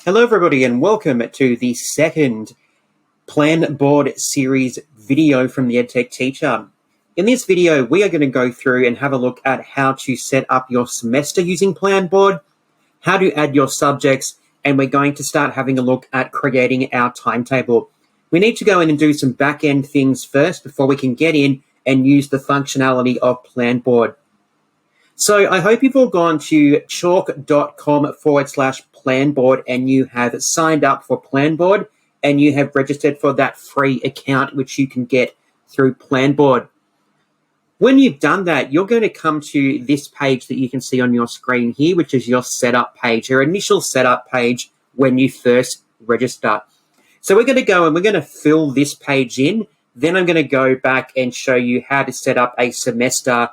Hello everybody and welcome to the second Planboard Series video from the EdTech teacher. In this video, we are going to go through and have a look at how to set up your semester using Planboard, how to add your subjects, and we're going to start having a look at creating our timetable. We need to go in and do some back-end things first before we can get in and use the functionality of Planboard. So I hope you've all gone to chalk.com/Planboard and you have signed up for Planboard and you have registered for that free account which you can get through Planboard. When you've done that, you're going to come to this page that you can see on your screen here, which is your setup page, your initial setup page when you first register. So we're going to go and we're going to fill this page in. Then I'm going to go back and show you how to set up a semester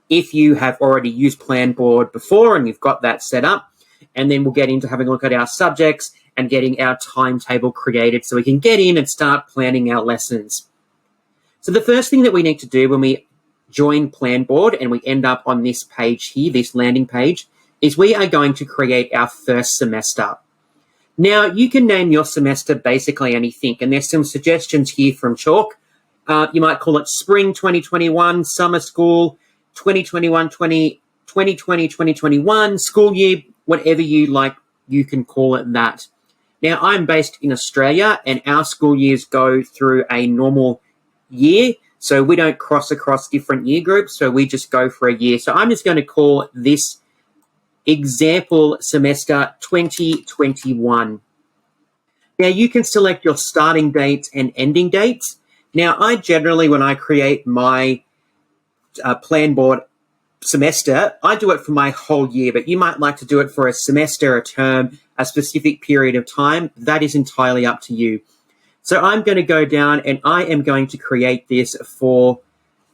if you have already used Planboard before and you've got that set up. And then we'll get into having a look at our subjects and getting our timetable created so we can get in and start planning our lessons. So the first thing that we need to do when we join Planboard and we end up on this page here, this landing page, is we are going to create our first semester. Now, you can name your semester basically anything, and there's some suggestions here from Chalk. You might call it Spring 2021, Summer School, 2020, school year, whatever you like, you can call it that. Now, I'm based in Australia and our school years go through a normal year. So we don't cross across different year groups. So we just go for a year. So I'm just going to call this example semester 2021. Now, you can select your starting dates and ending dates. Now, I generally, when I create my Planboard semester, I do it for my whole year, but you might like to do it for a semester, a term, a specific period of time. That is entirely up to you. So I'm going to go down and I am going to create this for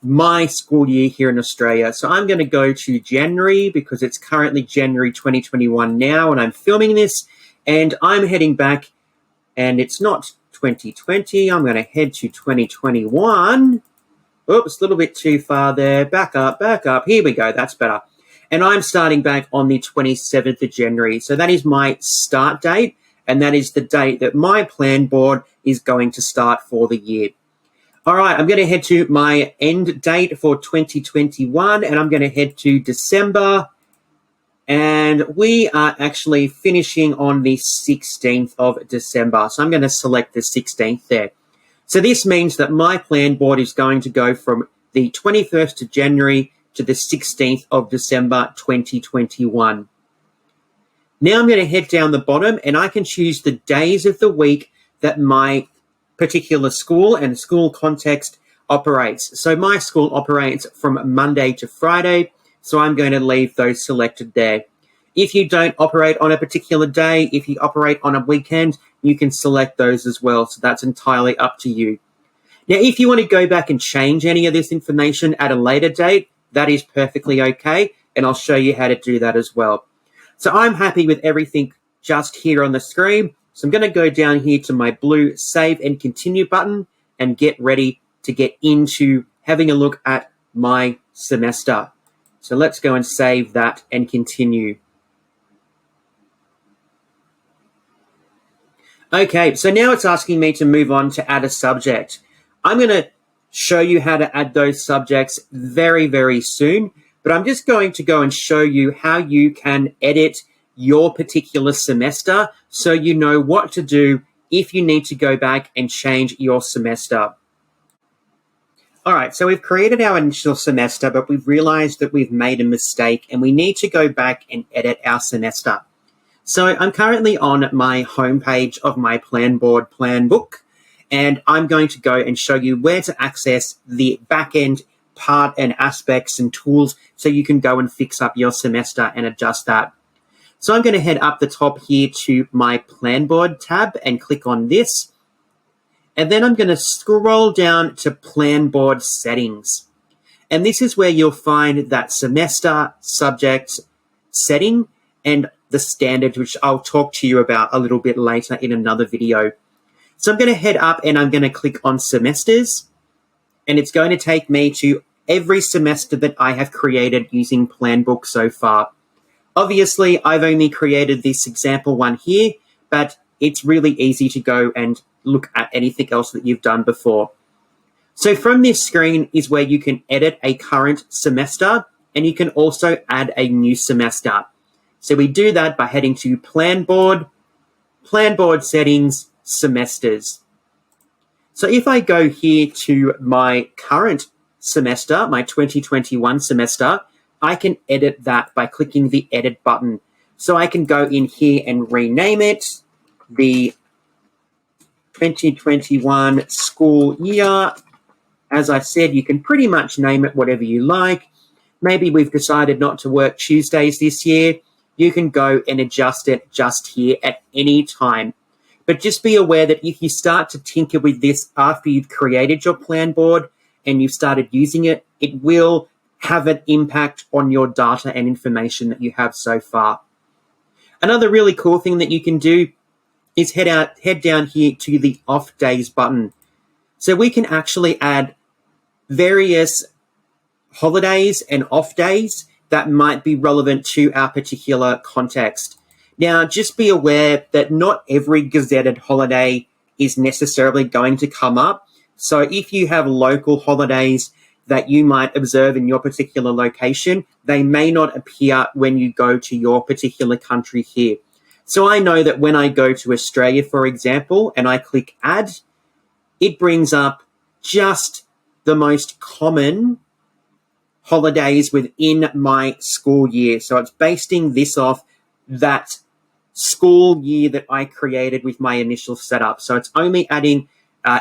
my school year here in Australia. So I'm going to go to January because it's currently January 2021 now and I'm filming this, and I'm heading back and it's not 2020. I'm going to head to 2021. Oops, a little bit too far there. Back up. Here we go. That's better. And I'm starting back on the 27th of January. So that is my start date, and that is the date that my Planboard is going to start for the year. All right, I'm going to head to my end date for 2021, and I'm going to head to December. And we are actually finishing on the 16th of December. So I'm going to select the 16th there. So this means that my Planboard is going to go from the 21st of January to the 16th of December 2021. Now I'm going to head down the bottom and I can choose the days of the week that my particular school and school context operates. So my school operates from Monday to Friday, so I'm going to leave those selected there. If you don't operate on a particular day, if you operate on a weekend, you can select those as well. So that's entirely up to you. Now, if you want to go back and change any of this information at a later date, that is perfectly okay. And I'll show you how to do that as well. So I'm happy with everything just here on the screen. So I'm going to go down here to my blue Save and Continue button and get ready to get into having a look at my semester. So let's go and save that and continue. Okay, so now it's asking me to move on to add a subject. I'm going to show you how to add those subjects very, very soon, but I'm just going to go and show you how you can edit your particular semester so you know what to do if you need to go back and change your semester. All right, so we've created our initial semester, but we've realized that we've made a mistake and we need to go back and edit our semester. So I'm currently on my homepage of my Planboard plan book, and I'm going to go and show you where to access the back-end part and aspects and tools so you can go and fix up your semester and adjust that. So I'm going to head up the top here to my Planboard tab and click on this. And then I'm going to scroll down to Planboard settings. And this is where you'll find that semester subject setting and the standard, which I'll talk to you about a little bit later in another video. So I'm going to head up and I'm going to click on semesters, and it's going to take me to every semester that I have created using Planbook so far. Obviously, I've only created this example one here, but it's really easy to go and look at anything else that you've done before. So from this screen is where you can edit a current semester, and you can also add a new semester. So we do that by heading to Planboard, Planboard Settings, Semesters. So if I go here to my current semester, my 2021 semester, I can edit that by clicking the Edit button. So I can go in here and rename it the 2021 school year. As I said, you can pretty much name it whatever you like. Maybe we've decided not to work Tuesdays this year. You can go and adjust it just here at any time. But just be aware that if you start to tinker with this after you've created your plan board and you've started using it, it will have an impact on your data and information that you have so far. Another really cool thing that you can do is head down here to the Off Days button. So we can actually add various holidays and off days that might be relevant to our particular context. Now, just be aware that not every gazetted holiday is necessarily going to come up. So if you have local holidays that you might observe in your particular location, they may not appear when you go to your particular country here. So I know that when I go to Australia, for example, and I click Add, it brings up just the most common holidays within my school year. So it's basing this off that school year that I created with my initial setup. So it's only adding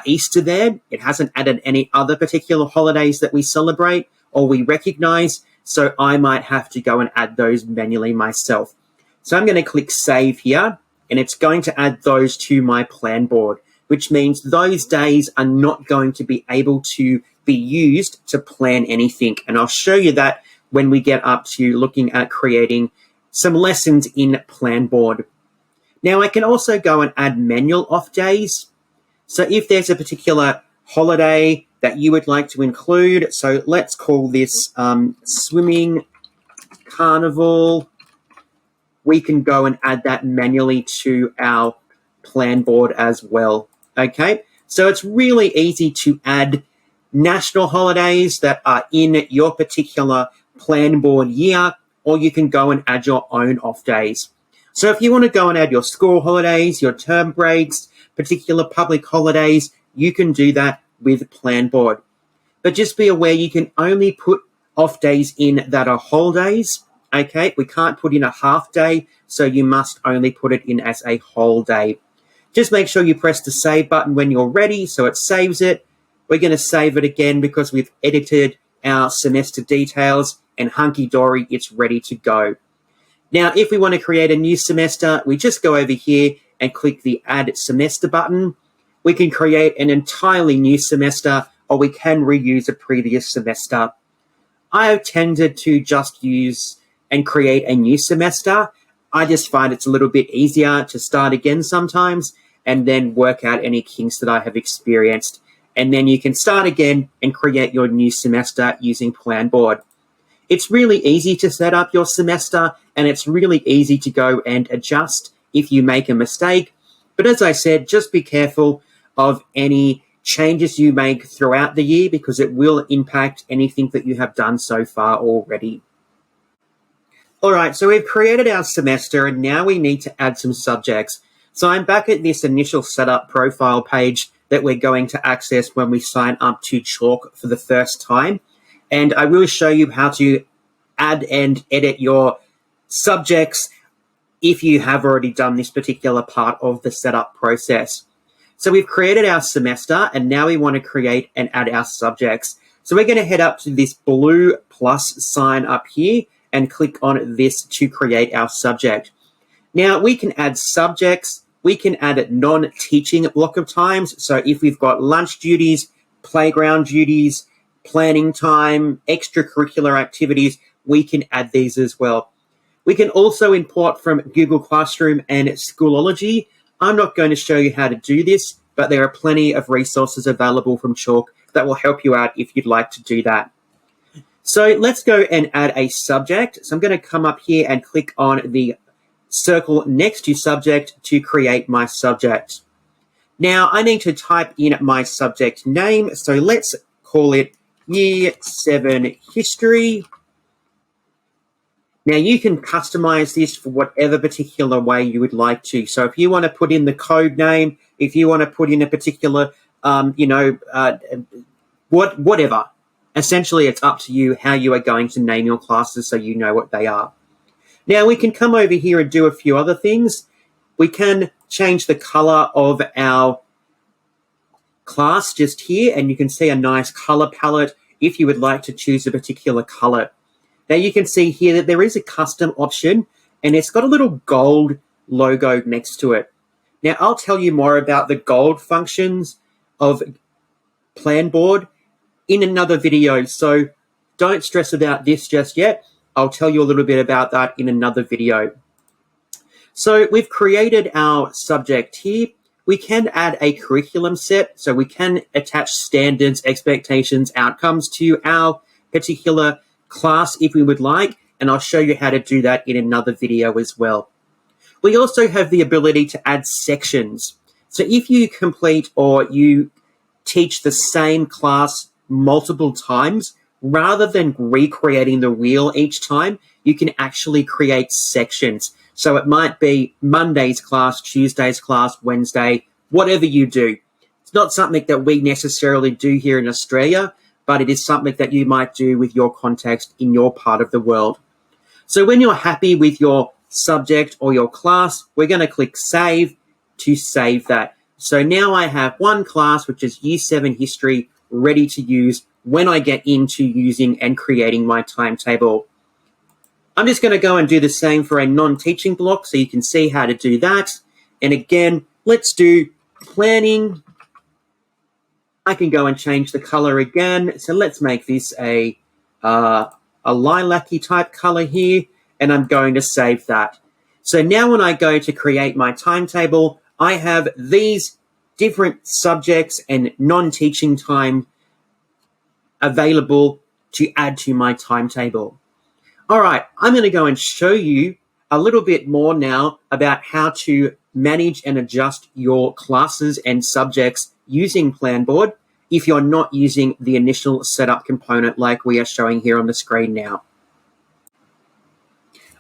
Easter there. It hasn't added any other particular holidays that we celebrate or we recognize. So I might have to go and add those manually myself. So I'm going to click Save here, and it's going to add those to my plan board, which means those days are not going to be able to be used to plan anything. And I'll show you that when we get up to looking at creating some lessons in Planboard. Now I can also go and add manual off days. So if there's a particular holiday that you would like to include, so let's call this swimming carnival, we can go and add that manually to our Planboard as well. Okay, so it's really easy to add national holidays that are in your particular Planboard year, or you can go and add your own off days. So if you want to go and add your school holidays, your term breaks, particular public holidays, you can do that with Planboard. But just be aware you can only put off days in that are whole days. Okay, we can't put in a half day, so you must only put it in as a whole day. Just make sure you press the save button when you're ready, so it saves it. We're going to save it again because we've edited our semester details, and hunky-dory, it's ready to go. Now, if we want to create a new semester, we just go over here and click the Add Semester button. We can create an entirely new semester, or we can reuse a previous semester. I have tended to just use and create a new semester. I just find it's a little bit easier to start again sometimes and then work out any kinks that I have experienced. And then you can start again and create your new semester using Planboard. It's really easy to set up your semester, and it's really easy to go and adjust if you make a mistake. But as I said, just be careful of any changes you make throughout the year because it will impact anything that you have done so far already. All right, so we've created our semester, and now we need to add some subjects. So I'm back at this initial setup profile page that we're going to access when we sign up to Chalk for the first time. And I will show you how to add and edit your subjects if you have already done this particular part of the setup process. So we've created our semester, and now we want to create and add our subjects. So we're going to head up to this blue plus sign up here and click on this to create our subject. Now we can add subjects. We can add a non-teaching block of times. So if we've got lunch duties, playground duties, planning time, extracurricular activities, we can add these as well. We can also import from Google Classroom and Schoology. I'm not going to show you how to do this, but there are plenty of resources available from Chalk that will help you out if you'd like to do that. So let's go and add a subject. So I'm going to come up here and click on the circle next to subject to create my subject. Now I need to type in my subject name, so let's call it Year 7 History. Now you can customize this for whatever particular way you would like to. So if you want to put in the code name, if you want to put in a particular, whatever. Essentially, it's up to you how you are going to name your classes so you know what they are. Now we can come over here and do a few other things. We can change the color of our class just here, and you can see a nice color palette if you would like to choose a particular color. Now you can see here that there is a custom option, and it's got a little gold logo next to it. Now I'll tell you more about the gold functions of Planboard in another video, so don't stress about this just yet. I'll tell you a little bit about that in another video. So we've created our subject here. We can add a curriculum set, so we can attach standards, expectations, outcomes to our particular class if we would like, and I'll show you how to do that in another video as well. We also have the ability to add sections. So if you complete or you teach the same class multiple times, rather than recreating the wheel each time, you can actually create sections. So it might be Monday's class, Tuesday's class, Wednesday, whatever you do. It's not something that we necessarily do here in Australia, but it is something that you might do with your context in your part of the world. So when you're happy with your subject or your class, we're going to click Save to save that. So now I have one class, which is Year 7 History, ready to use when I get into using and creating my timetable. I'm just going to go and do the same for a non-teaching block so you can see how to do that. And again, let's do planning. I can go and change the color again. So let's make this a lilac-y type color here, and I'm going to save that. So now when I go to create my timetable, I have these different subjects and non-teaching time available to add to my timetable. All right, I'm going to go and show you a little bit more now about how to manage and adjust your classes and subjects using Planboard if you're not using the initial setup component like we are showing here on the screen now.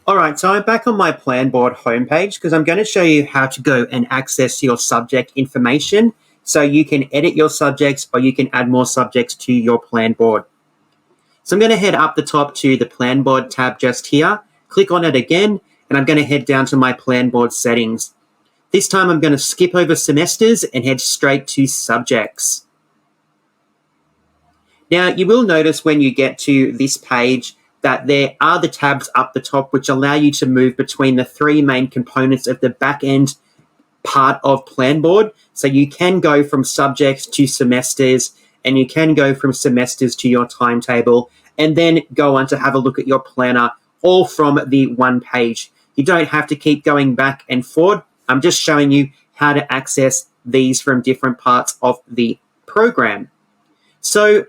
All right, so I'm back on my Planboard homepage because I'm going to show you how to go and access your subject information so you can edit your subjects or you can add more subjects to your Planboard. So I'm going to head up the top to the Planboard tab just here, click on it again, and I'm going to head down to my Planboard settings. This time I'm going to skip over semesters and head straight to subjects. Now you will notice when you get to this page that there are the tabs up the top which allow you to move between the three main components of the back-end part of Planboard. So you can go from subjects to semesters, and you can go from semesters to your timetable, and then go on to have a look at your planner, all from the one page. You don't have to keep going back and forward. I'm just showing you how to access these from different parts of the program. So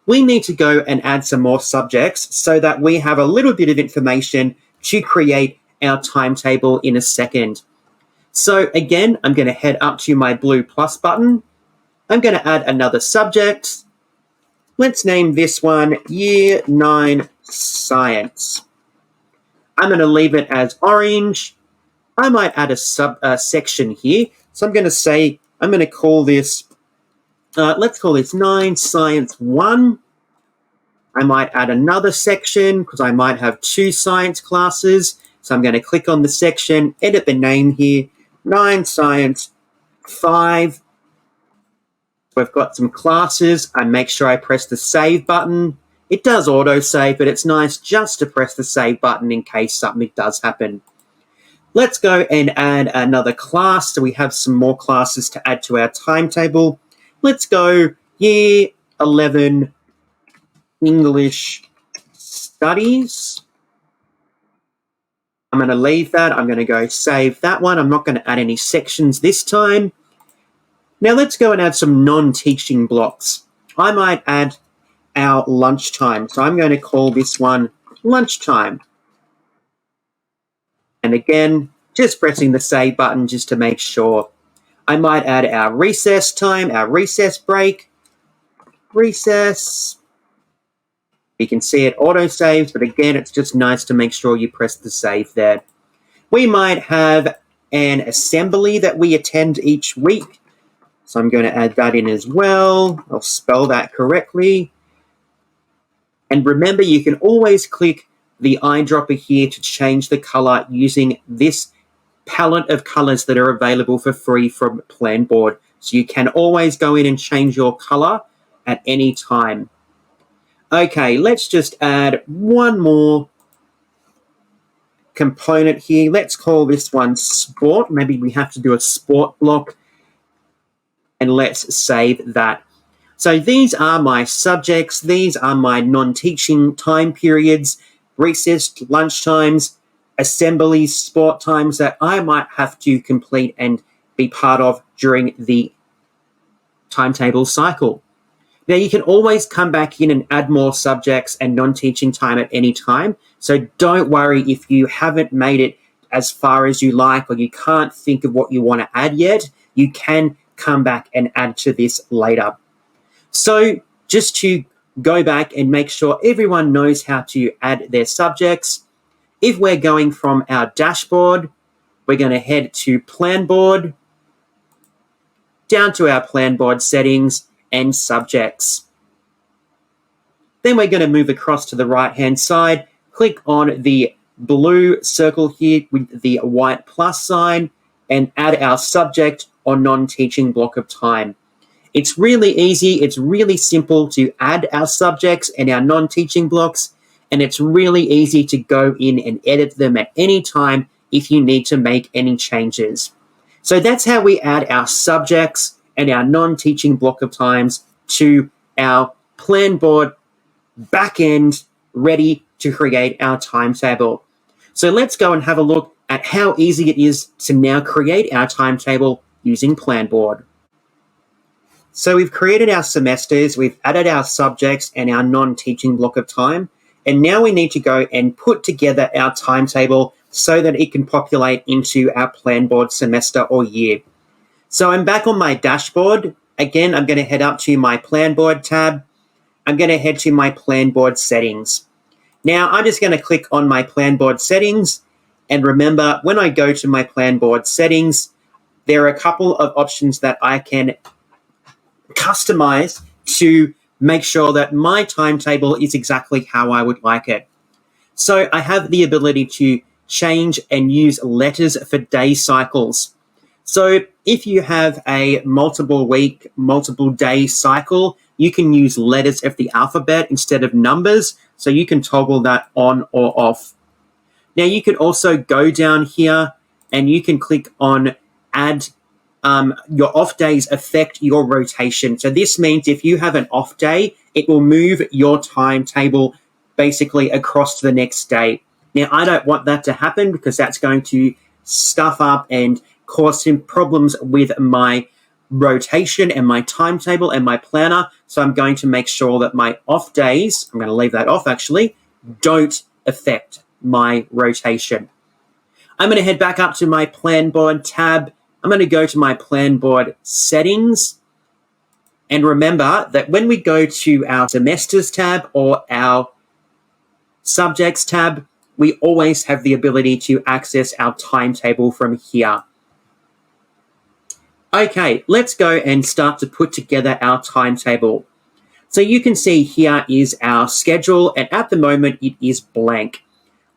we need to go and add some more subjects so that we have a little bit of information to create our timetable in a second. So again, I'm going to head up to my blue plus button. I'm going to add another subject. Let's name this one Year 9 Science. I'm going to leave it as orange. I might add a section here. So I'm going to say, I'm going to call this, let's call this 9 Science 1. I might add another section because I might have 2 science classes. So I'm going to click on the section, edit the name here, 9 Science 5. We've got some classes. I make sure I press the save button. It does auto-save, but it's nice just to press the save button in case something does happen. Let's go and add another class. So we have some more classes to add to our timetable. Let's go Year 11 English Studies. I'm going to leave that. I'm going to go save that one. I'm not going to add any sections this time. Now let's go and add some non-teaching blocks. I might add our lunchtime. So I'm going to call this one lunchtime. And again, Just pressing the save button just to make sure. I might add our recess time, our recess break, recess. You can see it auto-saves, but again, it's just nice to make sure you press the save there. We might have an assembly that we attend each week. So I'm going to add that in as well. I'll spell that correctly. And remember, you can always click the eyedropper here to change the color using this palette of colors that are available for free from Planboard. So you can always go in and change your color at any time. Okay, let's just add one more component here. Let's call this one sport. Maybe we have to do a sport block. And let's save that. So these are my subjects. These are my non-teaching time periods, recess, lunch times, assemblies, sport times that I might have to complete and be part of during the timetable cycle. Now, you can always come back in and add more subjects and non-teaching time at any time. So don't worry if you haven't made it as far as you like or you can't think of what you want to add yet. You can come back and add to this later. So just to go back and make sure everyone knows how to add their subjects, if we're going from our dashboard, we're going to head to Planboard, down to our Planboard settings and subjects. Then we're going to move across to the right-hand side, click on the blue circle here with the white plus sign, and add our subject or non-teaching block of time. It's really easy, it's really simple to add our subjects and our non-teaching blocks, and it's really easy to go in and edit them at any time if you need to make any changes. So that's how we add our subjects and our non-teaching block of times to our Planboard backend ready to create our timetable. So let's go and have a look at how easy it is to now create our timetable using Planboard. So we've created our semesters, we've added our subjects and our non-teaching block of time, and now we need to go and put together our timetable so that it can populate into our Planboard semester or year. So I'm back on my dashboard. Again, I'm going to head up to my Planboard tab. I'm going to head to my Planboard settings. Now, I'm just going to click on my Planboard settings. And remember, when I go to my Planboard settings, there are a couple of options that I can customize to make sure that my timetable is exactly how I would like it. So I have the ability to change and use letters for day cycles. So if you have a multiple week, multiple day cycle, you can use letters of the alphabet instead of numbers. So you can toggle that on or off. Now you can also go down here and you can click on add your off days affect your rotation. So this means if you have an off day, it will move your timetable basically across to the next day. Now, I don't want that to happen because that's going to stuff up and cause some problems with my rotation and my timetable and my planner. So I'm going to make sure that my off days, I'm going to leave that off actually, don't affect my rotation. I'm going to head back up to my Planboard tab. I'm going to go to my Planboard settings. And remember that when we go to our semesters tab or our subjects tab, we always have the ability to access our timetable from here. Okay, let's go and start to put together our timetable. So you can see here is our schedule, and at the moment it is blank.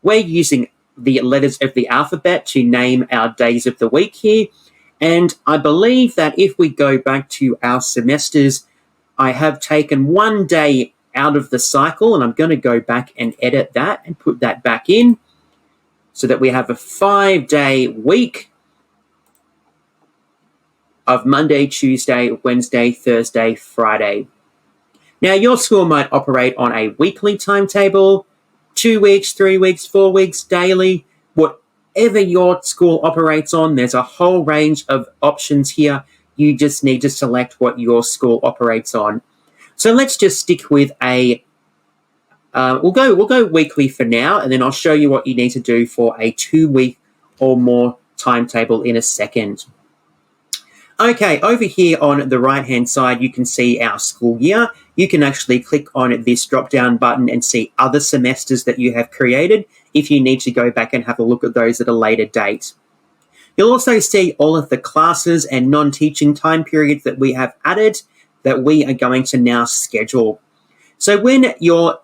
We're using the letters of the alphabet to name our days of the week here. And I believe that if we go back to our semesters, I have taken one day out of the cycle, and I'm going to go back and edit that and put that back in so that we have a 5-day week of Monday, Tuesday, Wednesday, Thursday, Friday. Now, your school might operate on a weekly timetable, 2 weeks, 3 weeks, 4 weeks, daily, whatever your school operates on. There's a whole range of options here. You just need to select what your school operates on. So let's just stick with a, we'll go weekly for now, and then I'll show you what you need to do for a 2-week or more timetable in a second. Okay, over here on the right-hand side, you can see our school year. You can actually click on this drop-down button and see other semesters that you have created if you need to go back and have a look at those at a later date. You'll also see all of the classes and non-teaching time periods that we have added that we are going to now schedule. So when your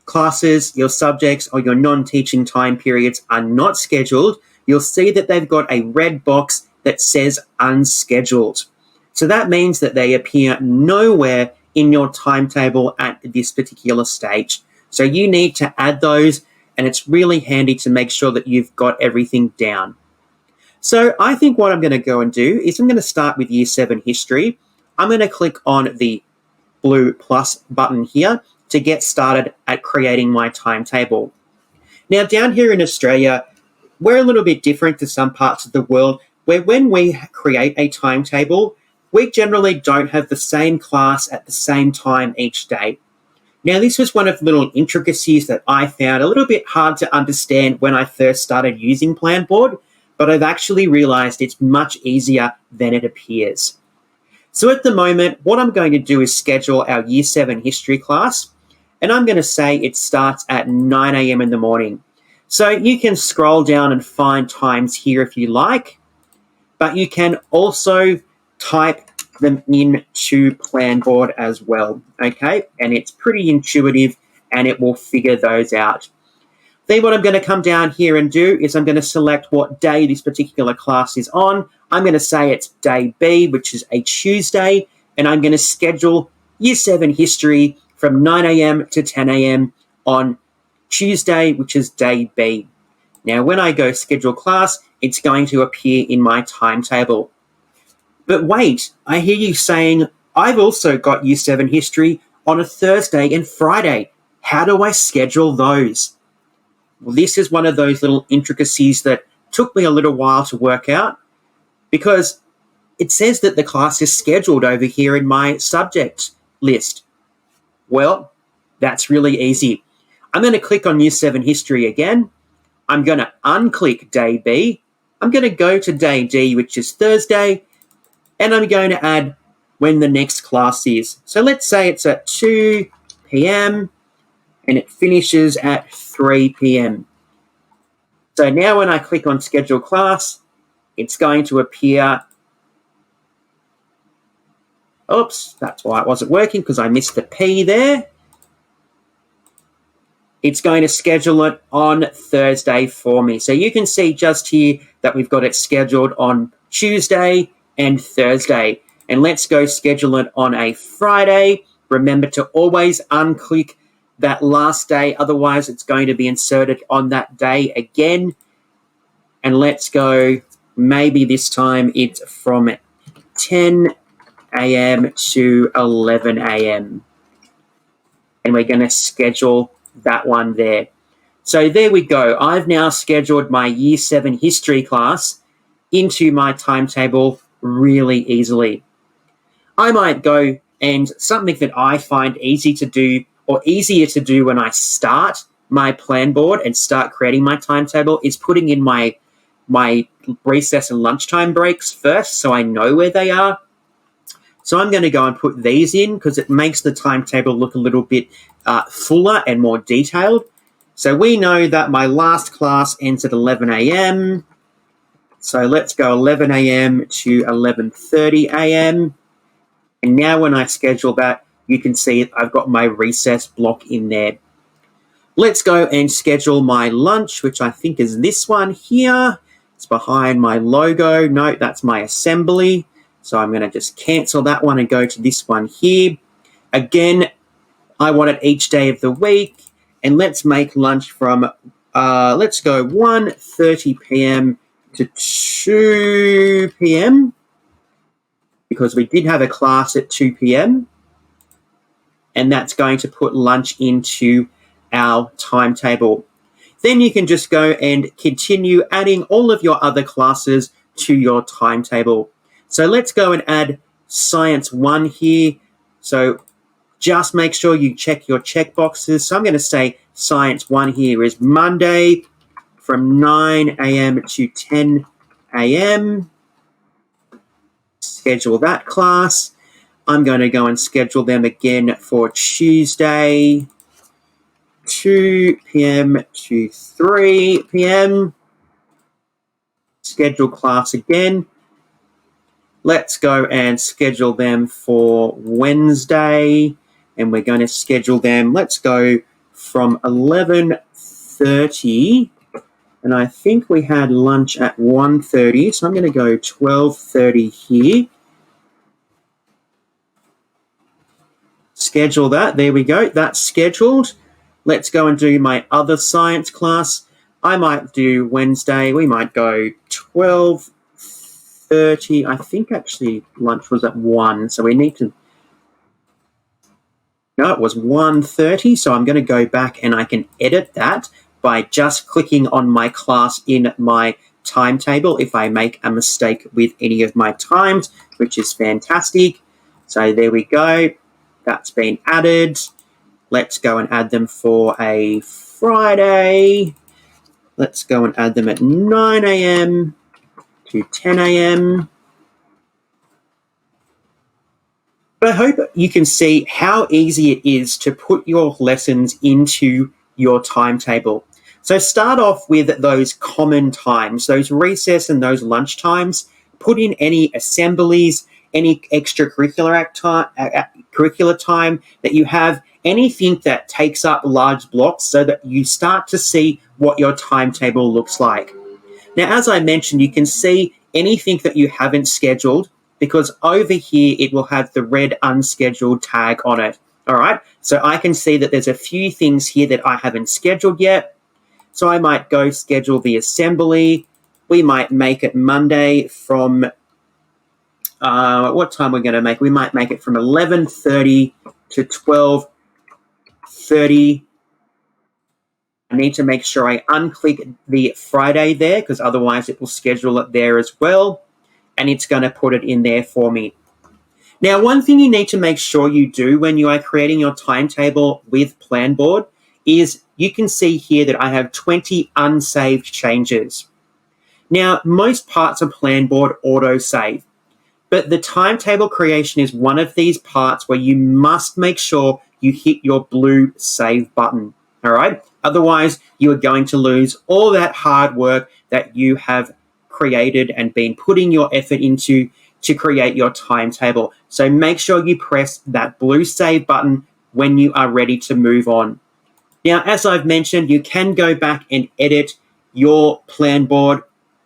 classes, your subjects, or your non-teaching time periods are not scheduled, you'll see that they've got a red box that says unscheduled. So that means that they appear nowhere in your timetable at this particular stage. So you need to add those, and it's really handy to make sure that you've got everything down. So I think what I'm going to go and do is I'm going to start with Year 7 History. I'm going to click on the blue plus button here to get started at creating my timetable. Now, down here in Australia, we're a little bit different to some parts of the world where when we create a timetable, we generally don't have the same class at the same time each day. Now, this was one of the little intricacies that I found a little bit hard to understand when I first started using Planboard, but I've actually realized it's much easier than it appears. So at the moment, what I'm going to do is schedule our Year 7 history class, and I'm going to say it starts at 9 a.m. in the morning. So you can scroll down and find times here if you like, but you can also type them into Planboard as well, okay? And it's pretty intuitive, and it will figure those out. Then what I'm going to come down here and do is I'm going to select what day this particular class is on. I'm going to say it's day B, which is a Tuesday, and I'm going to schedule Year 7 history from 9 a.m. to 10 a.m. on Tuesday, which is day B. Now, when I go schedule class, it's going to appear in my timetable. But wait, I hear you saying, I've also got Year 7 history on a Thursday and Friday. How do I schedule those? Well, this is one of those little intricacies that took me a little while to work out, because it says that the class is scheduled over here in my subject list. Well, that's really easy. I'm going to click on Year 7 history again. I'm going to unclick day B. I'm going to go to day D, which is Thursday, and I'm going to add when the next class is. So let's say it's at 2 p.m. and it finishes at 3 p.m. So now when I click on schedule class, it's going to appear. Oops, that's why it wasn't working, because I missed the P there. It's going to schedule it on Thursday for me. So you can see just here that we've got it scheduled on Tuesday and Thursday. And let's go schedule it on a Friday. Remember to always unclick that last day, otherwise it's going to be inserted on that day again. And let's go, maybe this time it's from 10 a.m. to 11 a.m. And we're going to schedule that one there. So there we go. I've now scheduled my Year 7 history class into my timetable really easily. I might go, and something that I find easy to do, or easier to do when I start my Planboard and start creating my timetable, is putting in my recess and lunchtime breaks first, so I know where they are. So I'm going to go and put these in because it makes the timetable look a little bit fuller and more detailed. So we know that my last class ends at 11 a.m. So let's go 11 a.m. to 11:30 a.m. And now when I schedule that, you can see I've got my recess block in there. Let's go and schedule my lunch, which I think is this one here. It's behind my logo. No, that's my assembly. So I'm going to just cancel that one and go to this one here. Again, I want it each day of the week. And let's make lunch from, let's go 1:30 p.m. to 2 p.m. because we did have a class at 2 p.m. And that's going to put lunch into our timetable. Then you can just go and continue adding all of your other classes to your timetable. So let's go and add Science 1 here. So just make sure you check your checkboxes. So I'm going to say Science 1 here is Monday from 9 a.m. to 10 a.m. Schedule that class. I'm going to go and schedule them again for Tuesday, 2 p.m. to 3 p.m. Schedule class again. Let's go and schedule them for Wednesday, and we're going to schedule them, let's go from 11:30, and I think we had lunch at 1:30, so I'm going to go 12:30 here. Schedule that. There we go. That's scheduled. Let's go and do my other science class. I might do Wednesday. We might go 12:30. I think actually lunch was at 1, so we need to... No, it was 1:30, so I'm going to go back and I can edit that by just clicking on my class in my timetable if I make a mistake with any of my times, which is fantastic. So there we go. That's been added. Let's go and add them for a Friday. Let's go and add them at 9 a.m. to 10 a.m. But I hope you can see how easy it is to put your lessons into your timetable. So start off with those common times, those recess and those lunch times. Put in any assemblies, any extracurricular curricular time that you have, anything that takes up large blocks so that you start to see what your timetable looks like. Now, as I mentioned, you can see anything that you haven't scheduled because over here it will have the red unscheduled tag on it. All right, so I can see that there's a few things here that I haven't scheduled yet. So I might go schedule the assembly. We might make it Monday from what time we're going to make? We might make it from 11:30 to 12:30. I need to make sure I unclick the Friday there because otherwise it will schedule it there as well, and it's going to put it in there for me. Now, one thing you need to make sure you do when you are creating your timetable with Planboard is you can see here that I have 20 unsaved changes. Now, most parts of Planboard auto-save, but the timetable creation is one of these parts where you must make sure you hit your blue save button, all right? Otherwise, you are going to lose all that hard work that you have created and been putting your effort into to create your timetable. So make sure you press that blue save button when you are ready to move on. Now, as I've mentioned, you can go back and edit your Planboard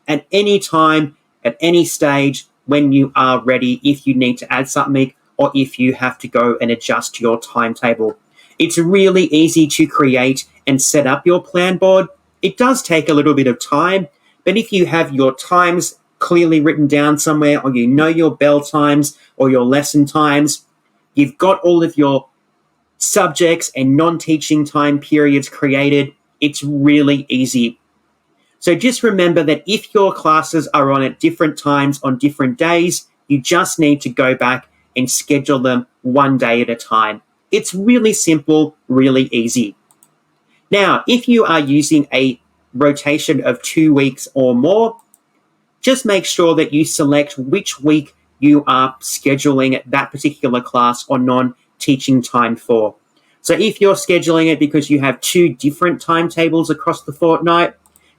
at any time, at any stage, when you are ready, if you need to add something or if you have to go and adjust your timetable. It's really easy to create and set up your Planboard. It does take a little bit of time, but if you have your times clearly written down somewhere, or you know your bell times or your lesson times, you've got all of your subjects and non-teaching time periods created, it's really easy. So just remember that if your classes are on at different times on different days, you just need to go back and schedule them one day at a time. It's really simple, really easy. Now, if you are using a rotation of 2 weeks or more, just make sure that you select which week you are scheduling that particular class or non-teaching time for. So if you're scheduling it because you have 2 different timetables across the fortnight,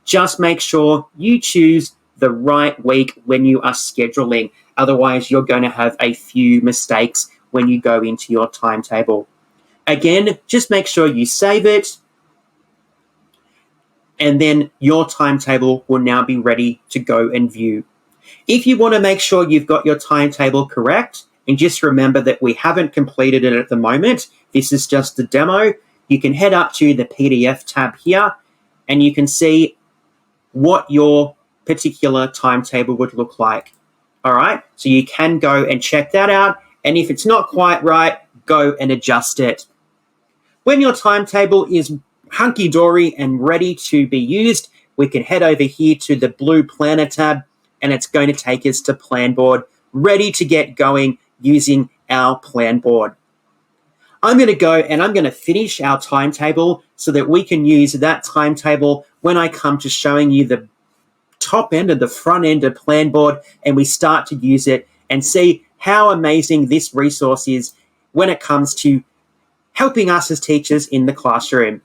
just make sure you choose the right week when you are scheduling. Otherwise, you're going to have a few mistakes when you go into your timetable. Again, just make sure you save it, and then your timetable will now be ready to go and view. If you want to make sure you've got your timetable correct, and just remember that we haven't completed it at the moment, this is just the demo, you can head up to the PDF tab here, and you can see what your particular timetable would look like. All right, so you can go and check that out, and if it's not quite right, go and adjust it. When your timetable is hunky-dory and ready to be used, we can head over here to the blue planner tab, and it's going to take us to Planboard, ready to get going using our Planboard. I'm going to go and I'm going to finish our timetable so that we can use that timetable when I come to showing you the top end of the front end of Planboard and we start to use it and see how amazing this resource is when it comes to helping us as teachers in the classroom.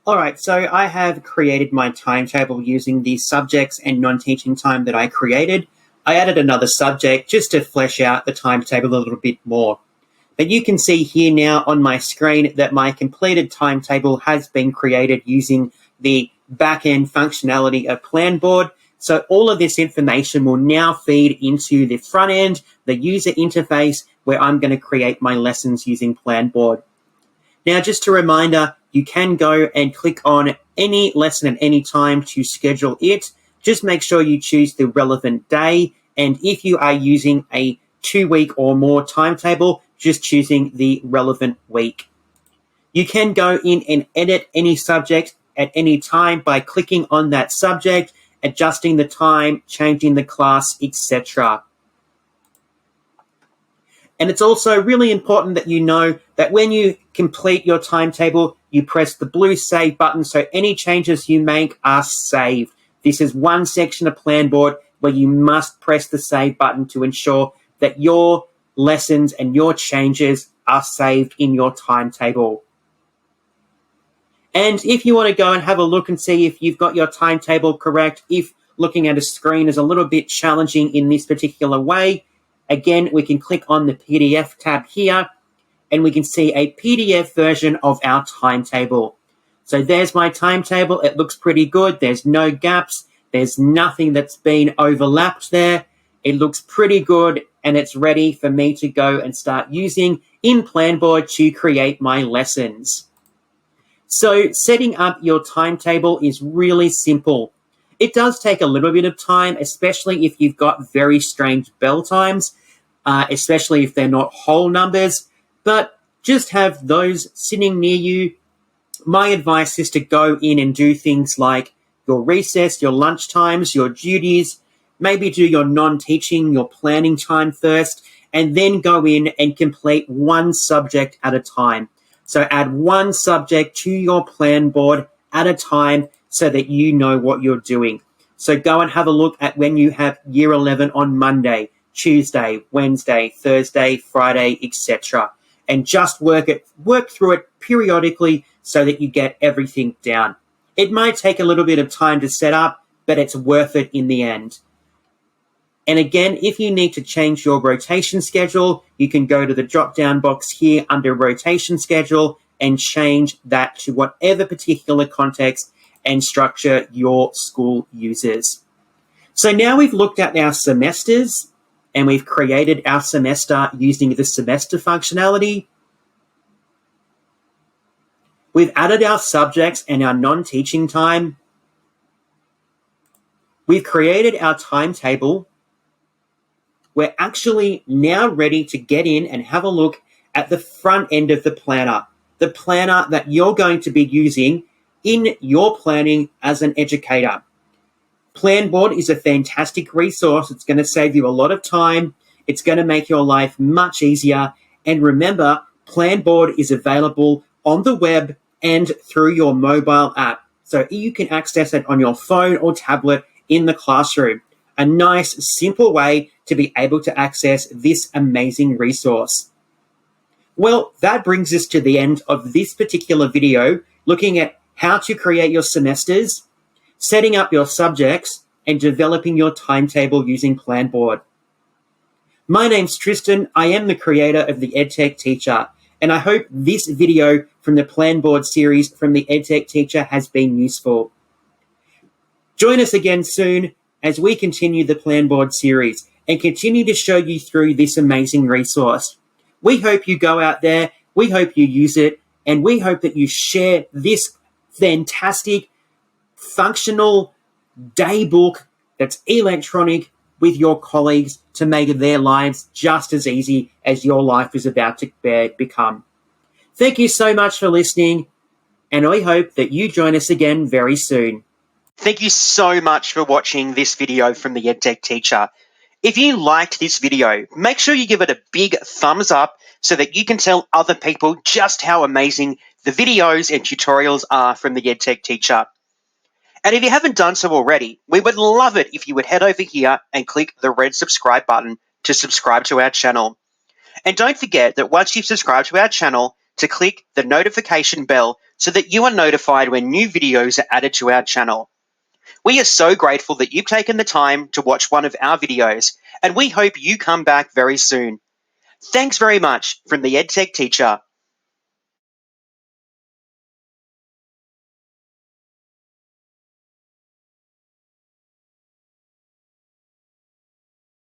All right, so I have created my timetable using the subjects and non-teaching time that I created. I added another subject just to flesh out the timetable a little bit more. But you can see here now on my screen that my completed timetable has been created using the back-end functionality of Planboard. So all of this information will now feed into the front end, the user interface, where I'm going to create my lessons using Planboard. Now, just a reminder, you can go and click on any lesson at any time to schedule it. Just make sure you choose the relevant day. And if you are using a 2-week or more timetable, just choosing the relevant week. You can go in and edit any subject at any time by clicking on that subject, adjusting the time, changing the class, etc. And it's also really important that you know that when you complete your timetable, you press the blue save button so any changes you make are saved. This is one section of Planboard where you must press the save button to ensure that your lessons and your changes are saved in your timetable. And if you want to go and have a look and see if you've got your timetable correct, if looking at a screen is a little bit challenging in this particular way, again, we can click on the PDF tab here and we can see a PDF version of our timetable. So there's my timetable. It looks pretty good. There's no gaps. There's nothing that's been overlapped there. It looks pretty good and it's ready for me to go and start using in Planboard to create my lessons. So setting up your timetable is really simple. It does take a little bit of time, especially if you've got very strange bell times, especially if they're not whole numbers, but just have those sitting near you. My advice is to go in and do things like your recess, your lunch times, your duties, maybe do your non-teaching, your planning time first, and then go in and complete one subject at a time. So add one subject to your Planboard at a time so that you know what you're doing. So go and have a look at when you have Year 11 on Monday, Tuesday, Wednesday, Thursday, Friday, etc. And just work through it periodically so that you get everything down. It might take a little bit of time to set up, but it's worth it in the end. And again, if you need to change your rotation schedule, you can go to the drop-down box here under rotation schedule and change that to whatever particular context and structure your school uses. So now we've looked at our semesters and we've created our semester using the semester functionality. We've added our subjects and our non-teaching time. We've created our timetable. We're actually now ready to get in and have a look at the front end of the planner that you're going to be using in your planning as an educator. Planboard is a fantastic resource. It's going to save you a lot of time. It's going to make your life much easier. And remember, Planboard is available on the web and through your mobile app. So you can access it on your phone or tablet in the classroom. A nice, simple way to be able to access this amazing resource. Well, that brings us to the end of this particular video, looking at how to create your semesters, setting up your subjects, and developing your timetable using Planboard. My name's Tristan. I am the creator of the EdTech Teacher, and I hope this video from the Planboard series from the EdTech Teacher has been useful. Join us again soon as we continue the Planboard series and continue to show you through this amazing resource. We hope you go out there, we hope you use it, and we hope that you share this fantastic, functional daybook that's electronic with your colleagues to make their lives just as easy as your life is about to become. Thank you so much for listening, and I hope that you join us again very soon. Thank you so much for watching this video from the EdTech Teacher. If you liked this video, make sure you give it a big thumbs up so that you can tell other people just how amazing the videos and tutorials are from the EdTech Teacher. And if you haven't done so already, we would love it if you would head over here and click the red subscribe button to subscribe to our channel. And don't forget that once you've subscribed to our channel, to click the notification bell so that you are notified when new videos are added to our channel. We are so grateful that you've taken the time to watch one of our videos, and we hope you come back very soon. Thanks very much from the EdTech teacher.